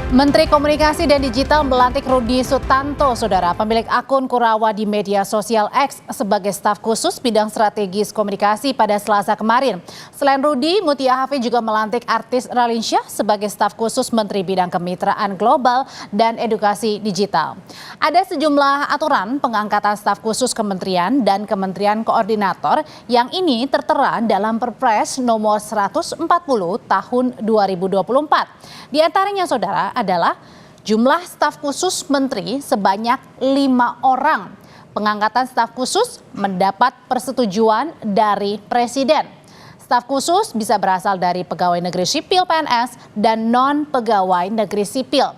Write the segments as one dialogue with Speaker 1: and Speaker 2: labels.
Speaker 1: Menteri Komunikasi dan Digital melantik Rudi Sutanto, saudara, pemilik akun Kurawa di media sosial X sebagai staf khusus bidang strategis komunikasi pada Selasa kemarin. Selain Rudi, Mutia Hafid juga melantik artis Raline Shah sebagai staf khusus Menteri Bidang Kemitraan Global dan Edukasi Digital. Ada sejumlah aturan pengangkatan staf khusus kementerian dan kementerian koordinator yang ini tertera dalam Perpres nomor 140 tahun 2024. Di antaranya, saudara, adalah jumlah staf khusus menteri sebanyak 5 orang. Pengangkatan staf khusus mendapat persetujuan dari Presiden. Staf khusus bisa berasal dari pegawai negeri sipil PNS dan non-pegawai negeri sipil.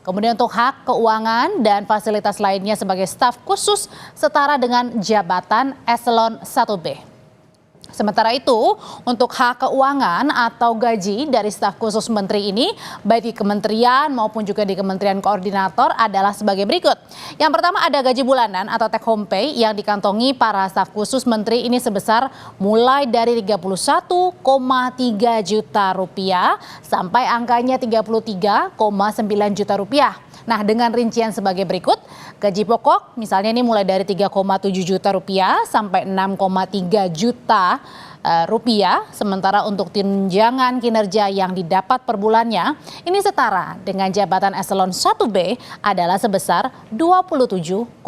Speaker 1: Kemudian untuk hak keuangan dan fasilitas lainnya sebagai staf khusus setara dengan jabatan eselon 1B. Sementara itu, untuk hak keuangan atau gaji dari staf khusus menteri ini, baik di kementerian maupun juga di kementerian koordinator adalah sebagai berikut. Yang pertama ada gaji bulanan atau take home pay yang dikantongi para staf khusus menteri ini sebesar mulai dari 31,3 juta rupiah sampai angkanya 33,9 juta rupiah. Nah, dengan rincian sebagai berikut, gaji pokok misalnya ini mulai dari 3,7 juta rupiah sampai 6,3 juta rupiah. Sementara untuk tunjangan kinerja yang didapat per bulannya ini setara dengan jabatan eselon 1B adalah sebesar 27,5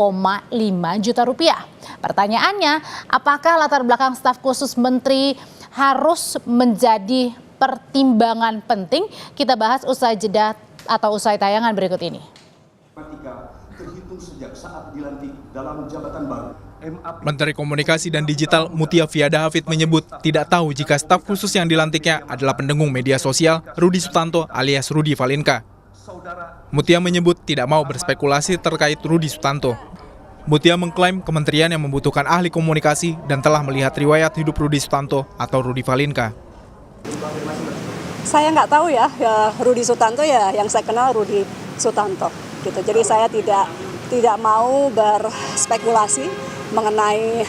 Speaker 1: juta rupiah. Pertanyaannya, apakah latar belakang staf khusus menteri harus menjadi pertimbangan penting? Kita bahas usai jeda atau usai tayangan berikut ini.
Speaker 2: Terhitung sejak saat dilantik dalam jabatan baru.
Speaker 3: Menteri Komunikasi dan Digital Mutia Hafid menyebut tidak tahu jika staf khusus yang dilantiknya adalah pendengung media sosial Rudi Sutanto alias Rudy Valinka. Mutia menyebut tidak mau berspekulasi terkait Rudi Sutanto. Mutia mengklaim kementerian yang membutuhkan ahli komunikasi dan telah melihat riwayat hidup Rudi Sutanto atau Rudy Valinka.
Speaker 4: Saya nggak tahu ya Rudi Sutanto ya, yang saya kenal Rudi Sutanto gitu. Jadi saya tidak mau berspekulasi mengenai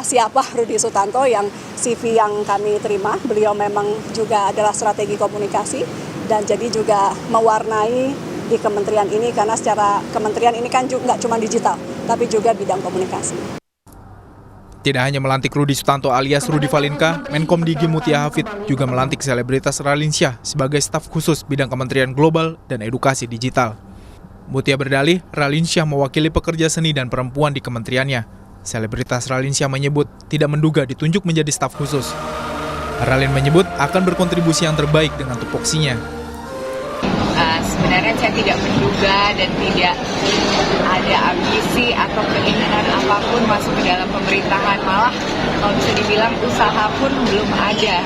Speaker 4: siapa Rudi Sutanto. Yang CV yang kami terima, beliau memang juga adalah strategi komunikasi dan jadi juga mewarnai di kementerian ini, karena secara kementerian ini kan juga nggak cuma digital tapi juga bidang komunikasi.
Speaker 3: Tidak hanya melantik Rudi Sutanto alias Rudy Valinka, Menkom Digi Mutia Hafid juga melantik selebritas Raline Shah sebagai staf khusus bidang Kementerian Global dan Edukasi Digital. Mutia berdalih, Raline Shah mewakili pekerja seni dan perempuan di kementeriannya. Selebritas Raline Shah menyebut tidak menduga ditunjuk menjadi staf khusus. Raline menyebut akan berkontribusi yang terbaik dengan tupoksinya.
Speaker 5: Sebenarnya saya tidak menduga dan tidak ada ambisi atau keinginan apapun masuk ke dalam pemerintahan. Malah kalau bisa dibilang usaha pun belum ada.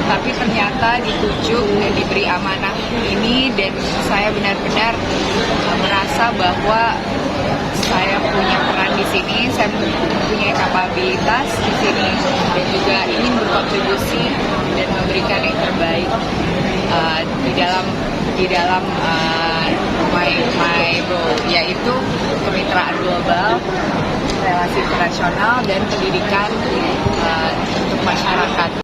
Speaker 5: Tapi ternyata ditunjuk dan diberi amanah ini, dan saya benar-benar merasa bahwa saya punya peran di sini, saya mempunyai kapabilitas di sini dan juga ingin berkontribusi dan memberikan yang terbaik di dalam my role, yaitu kemitraan global, relasi internasional, dan pendidikan untuk masyarakat.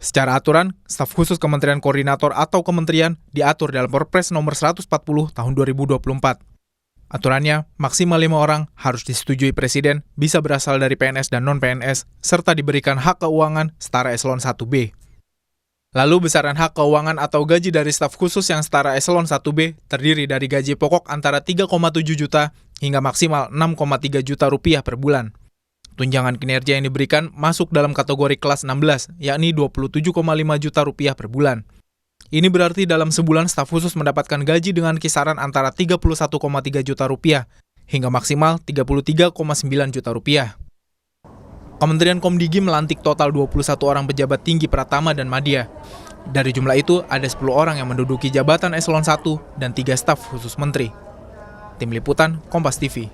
Speaker 3: Secara aturan, staf khusus Kementerian Koordinator atau Kementerian diatur dalam Perpres nomor 140 tahun 2024. Aturannya, maksimal 5 orang harus disetujui Presiden, bisa berasal dari PNS dan non-PNS, serta diberikan hak keuangan setara eselon 1B. Lalu besaran hak keuangan atau gaji dari staf khusus yang setara eselon 1B terdiri dari gaji pokok antara 3,7 juta hingga maksimal 6,3 juta rupiah per bulan. Tunjangan kinerja yang diberikan masuk dalam kategori kelas 16, yakni 27,5 juta rupiah per bulan. Ini berarti dalam sebulan staf khusus mendapatkan gaji dengan kisaran antara 31,3 juta rupiah hingga maksimal 33,9 juta rupiah. Kementerian Komdigi melantik total 21 orang pejabat tinggi Pratama dan Madya. Dari jumlah itu, ada 10 orang yang menduduki jabatan eselon 1 dan 3 staf khusus menteri. Tim Liputan, Kompas TV.